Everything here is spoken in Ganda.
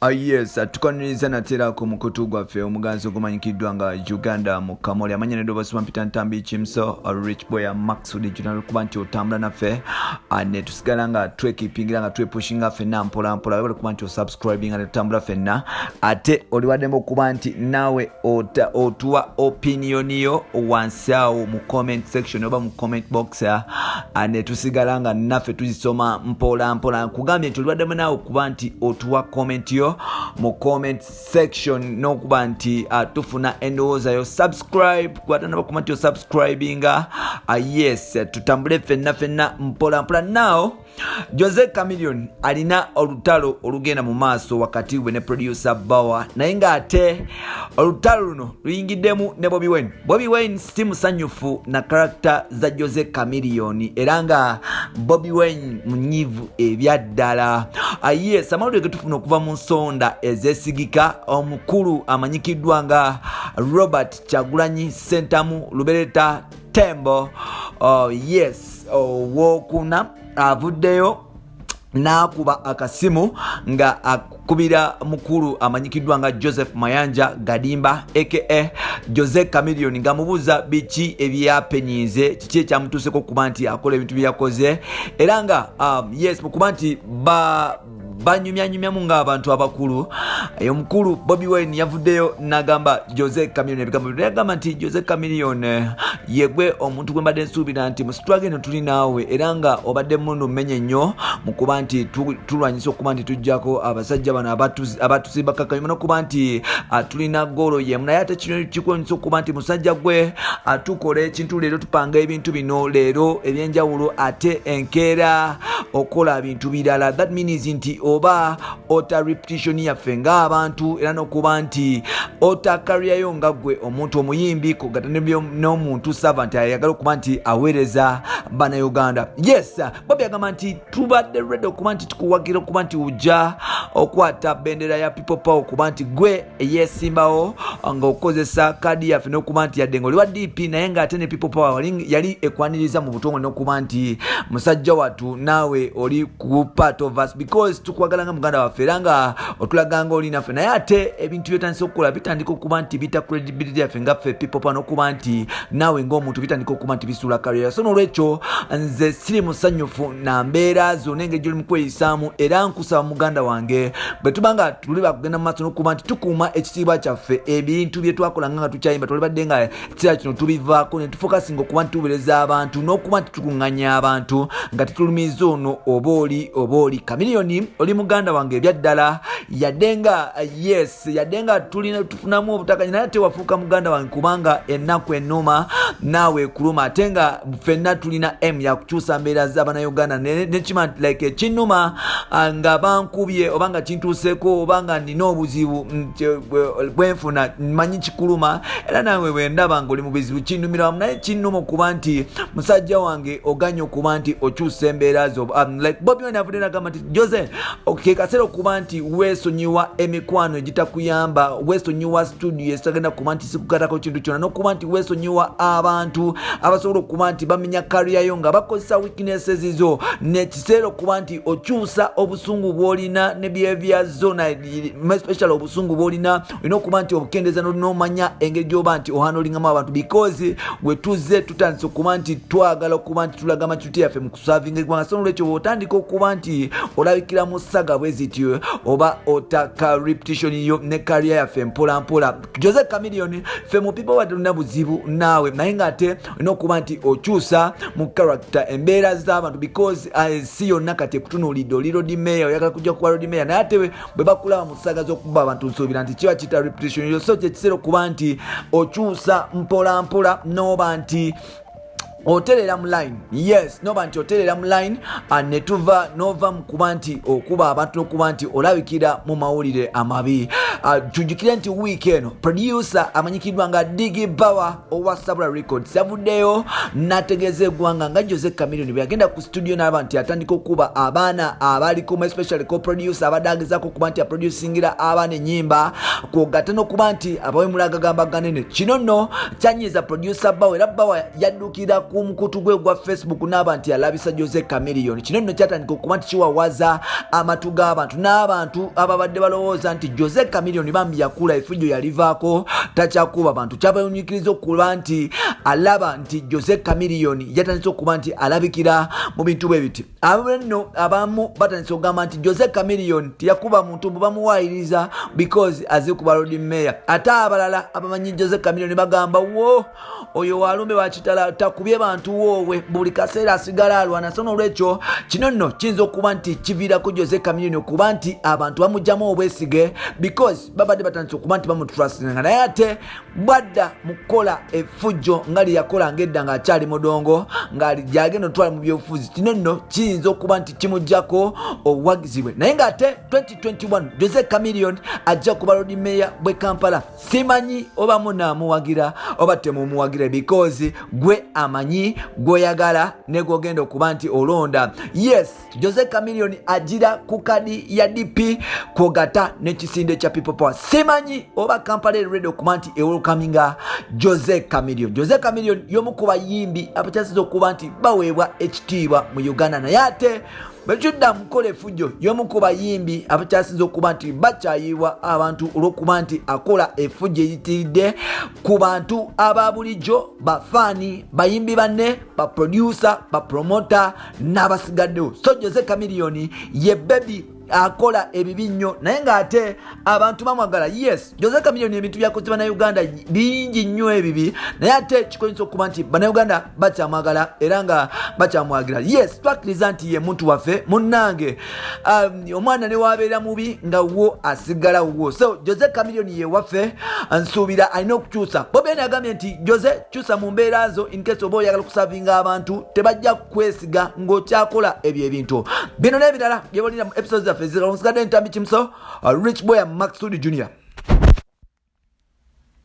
Yes, tukaniriza natera ku mukutu gwaffe omuganzi ogumanyikiddwa nga Uganda mu Kamoli amanya nedoba Peter Ntambi Chimso Rich Boy Maxud General kuba nti otambula naffe ne tusigala nga twekipingira nga twepushinga ffenna mpola mpola kuba nti osubscribing nga tutambula ffenna ate oliwaddemu okuba nti nawe otuwa opinion yo wansi awo mu comment section oba mu comment box ne tusigala nga naffe tuzisoma mpola mpola kugambye nti oliwaddemu nawe okuba nti otuwa comment yo mu comment section nokuba nti tufuna endowooza yo subscribe kwatana bakuma nti subscribinga yes tutambule ffenna mpola mpola. Now Jose Chameleone alina olutalo olugenda mu maaso wakati we ne producer Bawa naye nga ate olutalo luno luyingiddemu ne Bobby Wine si musanyufu na character za Jose Chameleone era nga Bobby Wine munyivu ebyaddala yes amawulire getufuna okuva mu nsonda ezesigika omukulu amanyikiddwa nga Robert Kyagulanyi Ssentamu Lubereta Tembo yes wokuna avuddeyo nakuba akasimu nga akubira mukulu amanyikiddwa nga Joseph Mayanja Gadimba aka Jose Chameleone nga mubuza biki ebyapenyize kiki ekyamutuuseko kuba nti akola ebintu byakoze era nga yes mukuba nti banyumyanyumyamu ng'abantu abakulu omukulu Bobby Wine yavuddeyo nagamba Jose Chameleone ebigambo yagamba nti Jose Chameleone yegwe omuntu gwe mbadde nsuubira nti musitwage eno tuli naawe era nga obadde mundu mmenye nnyo mu kuba nti tulwanyisa okuba nti tujjako abasajja bano abatusimba kakanyuma n'okuba nti tulina golo yemu naye ate kino kikwonyesa okuba nti musajja gwe tukola ekintu leero tupanga ebintu bino leero ebyenjawulo ate enkeera okola ebintu birala that means nti oba ota repetition yaffe ng'abantu era n'okuba nti ota career yo nga gwe omuntu omuyimbi kogatane n'omuntu servant ayagala okuba nti aweereza bana Uganda. Yes Bobby agamba nti tubadde ready okuba nti tukuwagira okuba nti ujja okwata bendera ya people power okuba nti gwe eyesimbawo nga okozesa kadi yaffe n'okuba nti yadde ng'oli wa DP naye ng'ate ne people power yali ekwaniriza mu butongole n'okuba nti musajja watu naawe oli ku part of us because tukwagala nga muganda waffe era nga otulaganga oli naffe naye ate ebintu byotandisa okukola bitandika okuba nti bita credibility yaffe nga ffe people power n'okuba nti naawe ng'omuntu bitandika okuba nti bisuula career so n'olwekyo nze siri musanyufu na mbeera zonna engeri gy'oli mu kweyisaamu era nkusaba muganda wange bwe tubanga tuli bakugenda mu maaso n'okuba nti tukuuma ekitiibwa kyaffe ebintu bye twakolanga nga tukyayimba twalibadde nga ekiseera kino tubivaako ne tufokasinga okuba nti tubereza abantu n'okuba nti tukuŋŋanya abantu nga tetulumiza ono oba oli Chameleone oli muganda wange ebyaddala yaddenga yes yaddenga tulina tufunamu obutakanya naye tewafuuka muganda wange kubanga ennaku ennuma naawe kuluma ate nga ffenna tulina ya kukyusa mbeera z'abana Uganda nekima like ekinnuma nga bankubye oba nga kintuuseeko oba nga nina obuzibu bwenfuna mmanyi kikuluma era naawe bwendaba nga oli mu bizibu kinnumira wamu naye kinnuma okuba nti musajja wange oganya okuba nti okyusa embeera zo like Bobby Wine avudde nagamba nti Jose okay kaseera okuba nti weesonyiwa emikwano egitakuyamba weesonyiwa studio ezitagenda kuba nti sikukatako kintu kyonna n'okuba nti weesonyiwa abantu abasobola okuba nti bamenya career yo nga bakozesa weaknesses zo nekiseera okuba nti okyusa obusungu bw'olina ne behavior zona especially obusungu bw'olina olina okuba nti obukendeeza n'omanya engeri gy'oba nti ohandlingamu abantu because we tuzze tutandise okuba nti twagala okuba nti tulaga amacuti yaffe mu kusavinga eggwanga so n'olwekyo bw'otandika okuba nti olabikira mu saga bwe zityo oba otaka repetition yo ne career yaffe mpola mpola. Jose Chameleone ffe mu people tulina buzibu naawe naye ng'ate olina okuba nti okyusa mu character embeera z'abantu because si yonna kati ekutunuulidde oli road mayor oyagala kujja kuba road mayor naye ate bwe bakulaba mu saga z'okuba abantu nsuubira nti kiba kita repetition yo so kyekiseera okuba nti okyusa mpola mpola n'oba nti oterera mu line yes noba nti oterera mu line netuva nova mu kuba nti okuba abantu n'okuba nti olabikira mu mawulire amabi tujjukire nti week eno producer amanyikiddwa nga Digi Bawa owa Sabra Records yavuddeyo n'ategeeza eggwanga nga Jose Chameleone bwe yagenda ku studio n'aba nti atandika okuba abaana abaliko especially ko producer abadde agezaako okuba nti aproducingira abaana ennyimba kwogatta n'okuba nti abawemula agagamba ganene kino nno kyanyiza producer Bawa era Bawa yaddukira ku mukutu gwe gwa Facebook n'aba nti alabisa Jose Chameleone. Kino nno kyatandika okuba nti kiwawaza amatu g'abantu n'abantu ababadde balowooza nti Jose Chameleone bambi yakula effujjo yalivaako takyakuba bantu. Kyabayunyikiriza okuba nti alaba nti Jose Chameleone yatandise okuba nti alabikira mu bintu bwe biti. Nno abamu batandise okugamba nti Jose Chameleone tiyakuba muntu mbu bamuwaayiriza because azikuba Lord Mayor. Ate abalala abamanyi Jose Chameleone bagamba wo oyo walumbe wakitala takubye bantu wowe buli kaseera asigala alwana. So n'olwekyo kino nno kiyinza okuba nti kiviirako Jose Chameleone okuba nti abantu bamugyamu obwesige because babadde batandise okuba nti bamutrustinga, naye ate bwadda mu kukola effujjo nga lyeyakola ng'edda ng'akyali mudongo gyagenda otwala mu byobufuzi. Kino nno kiyinza okuba nti kimuggyako obuwagizi bwe, naye ng'ate 2021 Jose Chameleone ajja kuba Lord Mayor bwe Kampala. Simanyi oba munaamuwagira oba temumuwagira because gwe amanyi gw'oyagala ne gw'ogenda okuba nti olonda. Yes, Jose Chameleone agira ku kadi ya DP kwogata n'ekisinde kya People Power. Simanyi oba Kampala ready okuba nti ewelcominga Jose Chameleone. Jose Chameleone y'omu ku bayimbi abakyasiza okuba nti baweebwa ekitiibwa mu Uganda, naye ate bwekidda mukola effujjo y'omu ku bayimbi abakyasiza okuba nti bakyayiibwa abantu olw'okuba nti akola effujjo eyitiridde ku bantu aba bulijjo, bafaani, bayimbi banne, baproducer, bapromota n'abasigaddewo. So Jose Chameleone ye baby akola ebibi nnyo naye ng'ate abantu bamwagala. Yes, Jose Chameleone ebintu byakoze bannayuganda bingi nnyo ebibi, naye ate kikoyinza okuba nti bannayuganda bakyamwagala era nga bakyamwagira. Yes, twakkiriza nti ye muntu waffe munnange, omwana ne wabeera mubi nga wo asigala wo. So Jose Chameleone ye waffe, nsuubira alina okukyusa. Bobi agambye nti Jose kyusa mu mbeera zo in case oba oyagala kusavinga abantu tebajja kwesiga ng'okyakola ebyo ebintu. Bino n'ebirala bye bolina mu episodes zaffe ezirala. Nsigadde ntambi kimso, Rich Boy Max Sudi Jr.